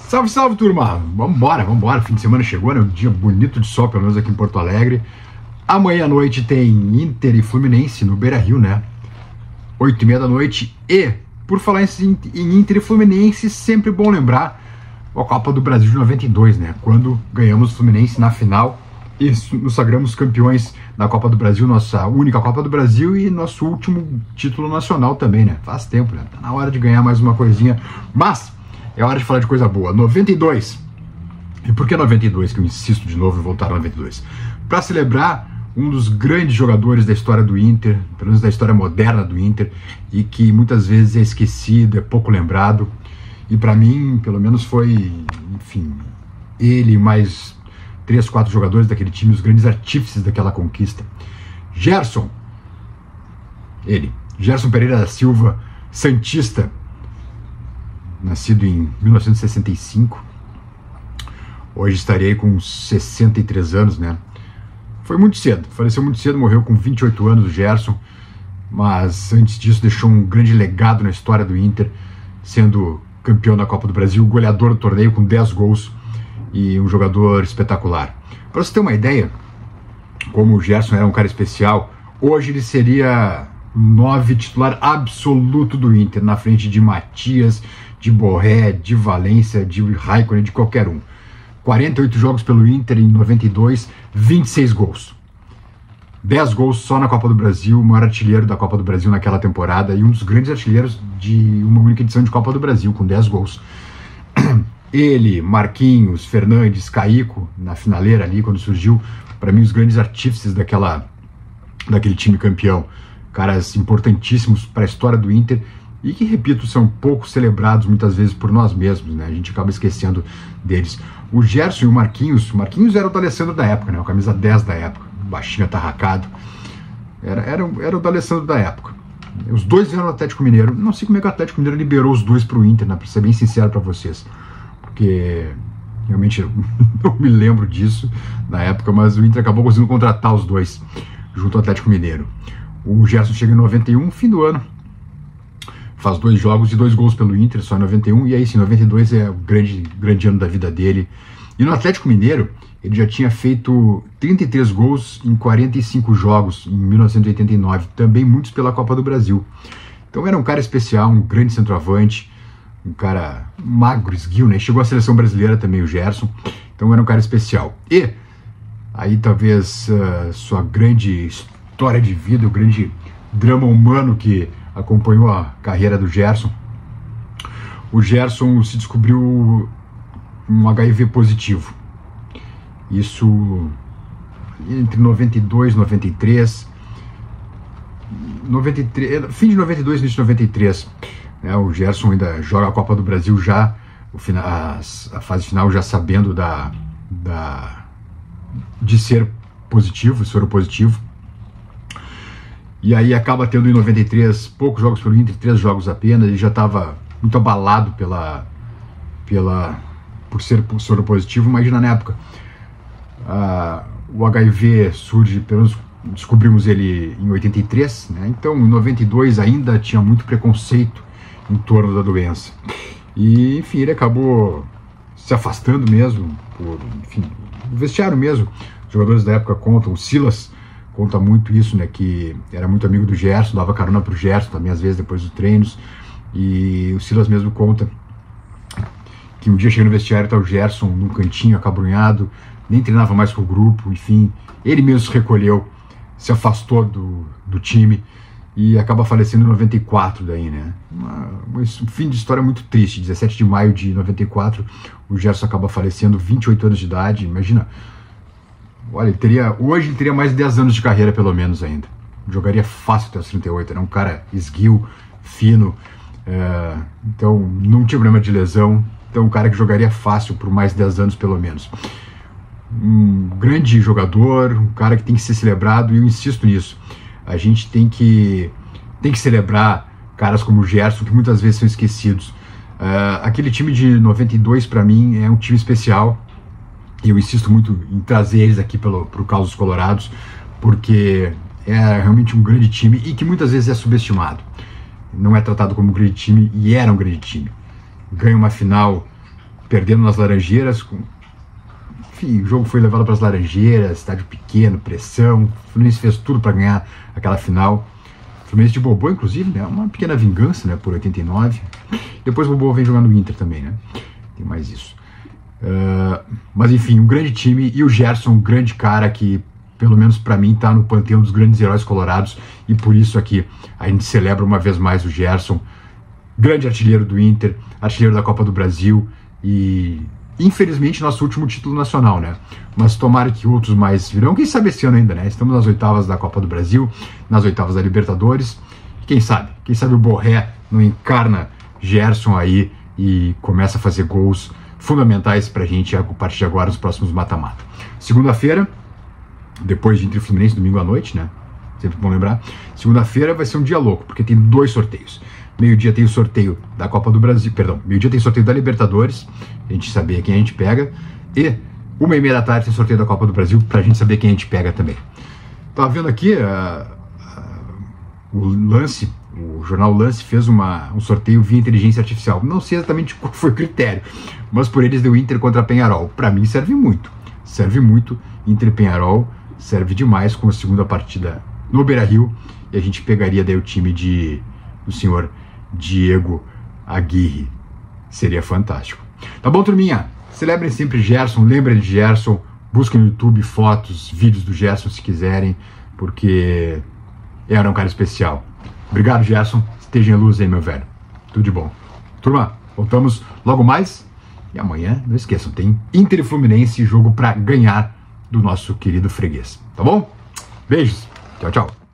Salve, salve, turma! Vambora. Fim de semana chegou, né? Um dia bonito de sol, pelo menos aqui em Porto Alegre. Amanhã à noite tem Inter e Fluminense no Beira-Rio, né? 8h30 da noite. E, por falar em Inter e Fluminense, sempre bom lembrar a Copa do Brasil de 92, né? Quando ganhamos o Fluminense na final e nos sagramos campeões da Copa do Brasil, nossa única Copa do Brasil e nosso último título nacional também, né? Faz tempo, né? Tá na hora de ganhar mais uma coisinha. Mas é hora de falar de coisa boa. 92. E por que 92? Que eu insisto de novo em voltar a 92. Para celebrar um dos grandes jogadores da história do Inter, pelo menos da história moderna do Inter, e que muitas vezes é esquecido, é pouco lembrado. E para mim, pelo menos foi, enfim, ele mais 3, 4 jogadores daquele time, os grandes artífices daquela conquista. Gerson Pereira da Silva, santista, nascido em 1965, hoje estarei com 63 anos, né? Foi muito cedo, faleceu muito cedo, morreu com 28 anos o Gerson, mas antes disso deixou um grande legado na história do Inter, sendo campeão da Copa do Brasil, goleador do torneio com 10 gols e um jogador espetacular. Para você ter uma ideia, como o Gerson era um cara especial, hoje ele seria 9 titular absoluto do Inter, na frente de Matias, de Borré, de Valência, de Raikkonen, de qualquer um. 48 jogos pelo Inter em 92, 26 gols. 10 gols só na Copa do Brasil, o maior artilheiro da Copa do Brasil naquela temporada e um dos grandes artilheiros de uma única edição de Copa do Brasil, com 10 gols. Ele, Marquinhos, Fernandes, Caico, na finaleira ali, quando surgiu, para mim, os grandes artífices daquele time campeão. Caras importantíssimos para a história do Inter e que, repito, são pouco celebrados muitas vezes por nós mesmos, né? A gente acaba esquecendo deles. O Gerson e o Marquinhos era o D'Alessandro da época, né? O camisa 10 da época, baixinho, atarracado. Era o D'Alessandro da época. Os dois vieram do Atlético Mineiro. Não sei como é que o Atlético Mineiro liberou os dois para o Inter, né? Para ser bem sincero para vocês. Porque realmente eu não me lembro disso na época, mas o Inter acabou conseguindo contratar os dois junto ao Atlético Mineiro. O Gerson chega em 91, fim do ano, faz 2 jogos e 2 gols pelo Inter, só em 91, e aí sim, 92 é o grande ano da vida dele. E no Atlético Mineiro, ele já tinha feito 33 gols em 45 jogos em 1989, também muitos pela Copa do Brasil. Então era um cara especial, um grande centroavante, um cara magro, esguio, né? Chegou à seleção brasileira também o Gerson, então era um cara especial. E aí talvez sua grande história de vida, o grande drama humano que acompanhou a carreira do Gerson. O Gerson se descobriu um HIV positivo. Isso entre 92 e 93, fim de 92 e início de 93. O Gerson ainda joga a Copa do Brasil já, a fase final já sabendo de ser positivo, soro positivo. E aí acaba tendo em 93 poucos jogos pelo Inter, 3 jogos apenas. Ele já estava muito abalado por ser soro positivo. Imagina na época, o HIV surge, pelo menos descobrimos ele em 83, né? Então em 92 ainda tinha muito preconceito em torno da doença. E enfim, ele acabou se afastando mesmo, enfim, no vestiário mesmo. Os jogadores da época contam, o Silas conta muito isso, né, que era muito amigo do Gerson, dava carona pro Gerson também às vezes depois dos treinos, e o Silas mesmo conta que um dia chega no vestiário, tá o Gerson num cantinho acabrunhado, nem treinava mais com o grupo, enfim, ele mesmo se recolheu, se afastou do time e acaba falecendo em 94 daí, né, um fim de história muito triste. 17 de maio de 94, o Gerson acaba falecendo, 28 anos de idade. Imagina, olha, hoje ele teria mais de 10 anos de carreira pelo menos ainda. Jogaria fácil até os 38, era um cara esguio, fino, então não tinha problema de lesão, então um cara que jogaria fácil por mais de 10 anos pelo menos. Um grande jogador, um cara que tem que ser celebrado, e eu insisto nisso. A gente tem que celebrar caras como o Gerson, que muitas vezes são esquecidos. Aquele time de 92 para mim é um time especial. E eu insisto muito em trazer eles aqui pro Caos dos Colorados, porque é realmente um grande time e que muitas vezes é subestimado. Não é tratado como um grande time, e era um grande time. Ganha uma final perdendo nas Laranjeiras. Enfim, o jogo foi levado para as Laranjeiras, estádio pequeno, pressão. O Fluminense fez tudo para ganhar aquela final. O Fluminense de Bobô, inclusive, né? Uma pequena vingança, né? Por 89. Depois o Bobô vem jogar no Inter também, né? Tem mais isso. Mas enfim, um grande time, e o Gerson, um grande cara que, pelo menos para mim, tá no panteão dos grandes heróis colorados, e por isso aqui a gente celebra uma vez mais o Gerson, grande artilheiro do Inter, artilheiro da Copa do Brasil, e infelizmente nosso último título nacional, né? Mas tomara que outros mais virão, quem sabe esse ano ainda, né? Estamos nas oitavas da Copa do Brasil, nas oitavas da Libertadores, quem sabe o Borré não encarna Gerson aí e começa a fazer gols fundamentais pra gente a partir de agora nos próximos mata-mata. Segunda-feira, depois de Inter e Fluminense, domingo à noite, né? Sempre bom lembrar. Segunda-feira vai ser um dia louco, porque tem 2 sorteios. Meio-dia tem o sorteio da Copa do Brasil, perdão, meio-dia tem o sorteio da Libertadores, a gente saber quem a gente pega, e 1h30 da tarde tem o sorteio da Copa do Brasil, pra gente saber quem a gente pega também. Tava vendo aqui o Lance, o jornal Lance fez um sorteio via inteligência artificial. Não sei exatamente qual foi o critério, mas por eles deu Inter contra Peñarol. Para mim serve muito. Serve muito. Inter e Peñarol serve demais com a segunda partida no Beira-Rio. E a gente pegaria daí o time do senhor Diego Aguirre. Seria fantástico. Tá bom, turminha? Celebrem sempre Gerson, lembrem de Gerson. Busquem no YouTube fotos, vídeos do Gerson se quiserem, porque era um cara especial. Obrigado, Gerson. Esteja em luz aí, meu velho. Tudo de bom. Turma, voltamos logo mais. E amanhã, não esqueçam, tem Inter e Fluminense, jogo para ganhar do nosso querido freguês. Tá bom? Beijos. Tchau, tchau.